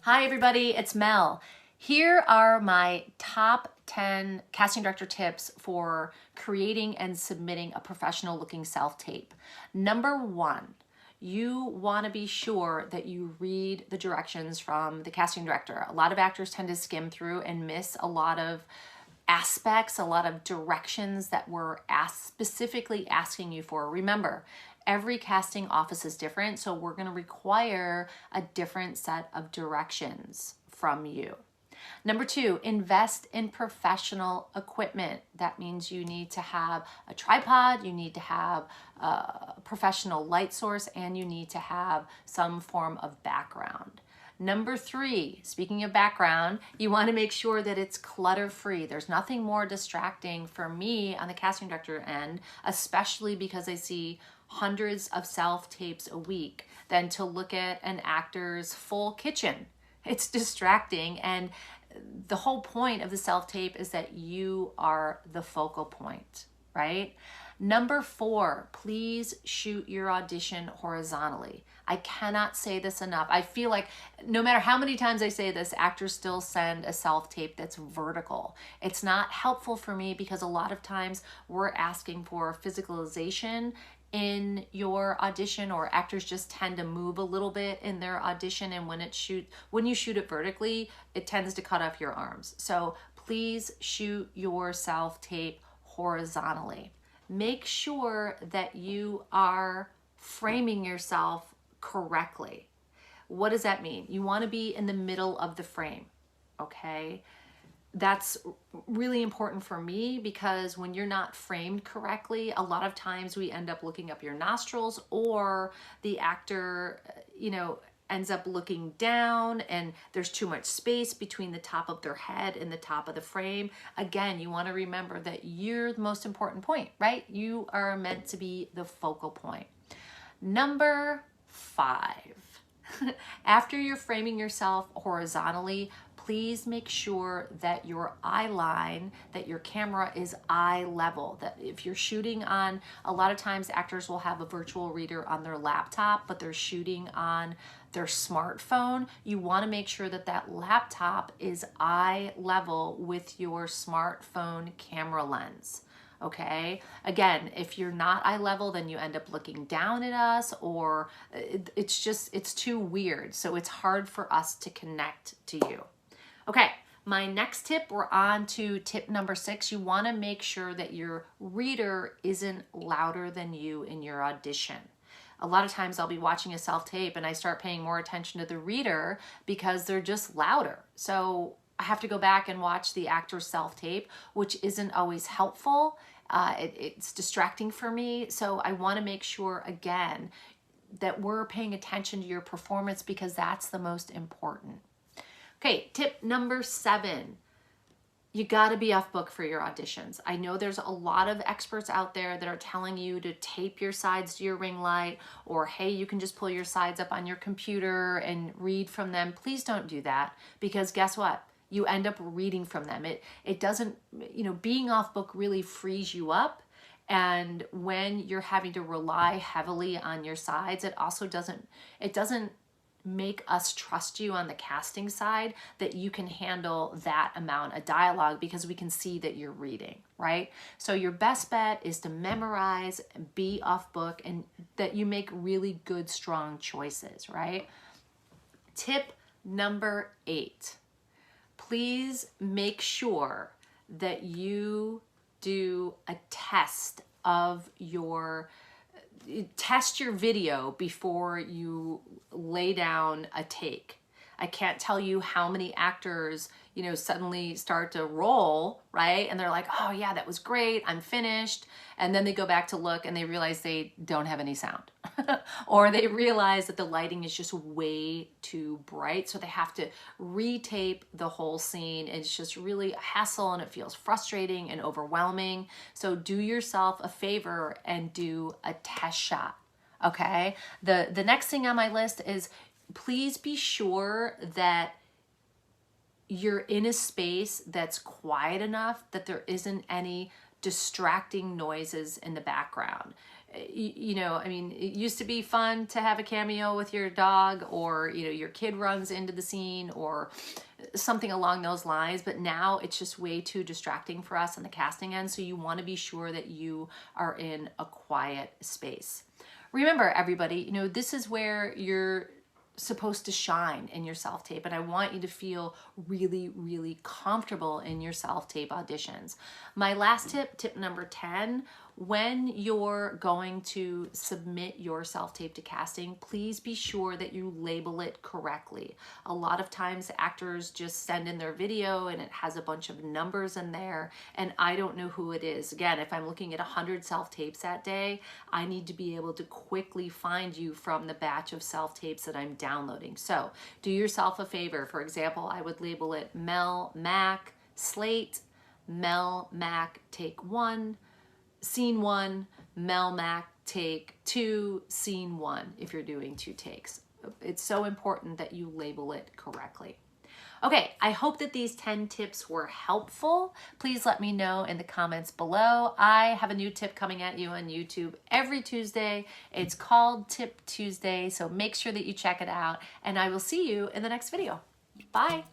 Hi everybody, it's Mel. Here are my top 10 casting director tips for creating and submitting a professional looking self-tape. Number one, you want to be sure that you read the directions from the casting director. A lot of actors tend to skim through and miss a lot of aspects, a lot of directions that we're specifically asking you for. Remember, every casting office is different, so we're going to require a different set of directions from you. Number two, invest in professional equipment. That means you need to have a tripod, you need to have a professional light source, and you need to have some form of background. Number three, speaking of background, you want to make sure that it's clutter-free. There's nothing more distracting for me on the casting director end, especially because I see hundreds of self-tapes a week, than to look at an actor's full kitchen. It's distracting, and the whole point of the self-tape is that you are the focal point, right? Number four, please shoot your audition horizontally. I cannot say this enough. I feel like no matter how many times I say this, actors still send a self-tape that's vertical. It's not helpful for me because a lot of times we're asking for physicalization in your audition, or actors just tend to move a little bit in their audition, and when you shoot it vertically, it tends to cut off your arms. So please shoot your self-tape horizontally. Make sure that you are framing yourself correctly. What does that mean? You want to be in the middle of the frame, okay? That's really important for me because when you're not framed correctly, a lot of times we end up looking up your nostrils, or the actor, ends up looking down and there's too much space between the top of their head and the top of the frame. Again, you want to remember that you're the most important point, right? You are meant to be the focal point. Number five, after you're framing yourself horizontally, please make sure that your eye line, that your camera is eye level. That if you're shooting on, a lot of times actors will have a virtual reader on their laptop, but they're shooting on their smartphone. You want to make sure that that laptop is eye level with your smartphone camera lens. Okay, again, if you're not eye level, then you end up looking down at us, or it's too weird. So it's hard for us to connect to you. Okay, my next tip, we're on to tip number 6. You want to make sure that your reader isn't louder than you in your audition. A lot of times I'll be watching a self-tape and I start paying more attention to the reader because they're just louder. So I have to go back and watch the actor's self-tape, which isn't always helpful. It's distracting for me. So I want to make sure, again, that we're paying attention to your performance because that's the most important. Okay, tip number 7. You got to be off book for your auditions. I know there's a lot of experts out there that are telling you to tape your sides to your ring light, or hey, you can just pull your sides up on your computer and read from them. Please don't do that, because guess what? You end up reading from them. It doesn't, being off book really frees you up. And when you're having to rely heavily on your sides, it doesn't make us trust you on the casting side that you can handle that amount of dialogue, because we can see that you're reading, right? So your best bet is to memorize, be off book, and that you make really good, strong choices, right? Tip number 8, please make sure that you do a test your video before you lay down a take. I can't tell you how many actors, suddenly start to roll, right? And they're like, oh yeah, that was great, I'm finished. And then they go back to look and they realize they don't have any sound. Or they realize that the lighting is just way too bright, so they have to retape the whole scene. It's just really a hassle and it feels frustrating and overwhelming. So do yourself a favor and do a test shot, okay? The next thing on my list is, please be sure that you're in a space that's quiet enough that there isn't any distracting noises in the background. you know, I mean, it used to be fun to have a cameo with your dog, or, you know, your kid runs into the scene or something along those lines, but now it's just way too distracting for us on the casting end. So you want to be sure that you are in a quiet space. Remember, everybody, you know, this is where you're supposed to shine in your self-tape, and I want you to feel really, really comfortable in your self-tape auditions. My last tip, tip number 10, when you're going to submit your self-tape to casting, please be sure that you label it correctly. A lot of times actors just send in their video and it has a bunch of numbers in there, and I don't know who it is. Again, if I'm looking at 100 self-tapes that day, I need to be able to quickly find you from the batch of self-tapes that I'm downloading. So do yourself a favor. For example, I would label it Mel Mac Slate, Mel Mac Take 1, Scene 1, Mel Mac Take 2, Scene 1, if you're doing 2 takes. It's so important that you label it correctly. Okay, I hope that these 10 tips were helpful. Please let me know in the comments below. I have a new tip coming at you on YouTube every Tuesday. It's called Tip Tuesday, so make sure that you check it out, and I will see you in the next video. Bye.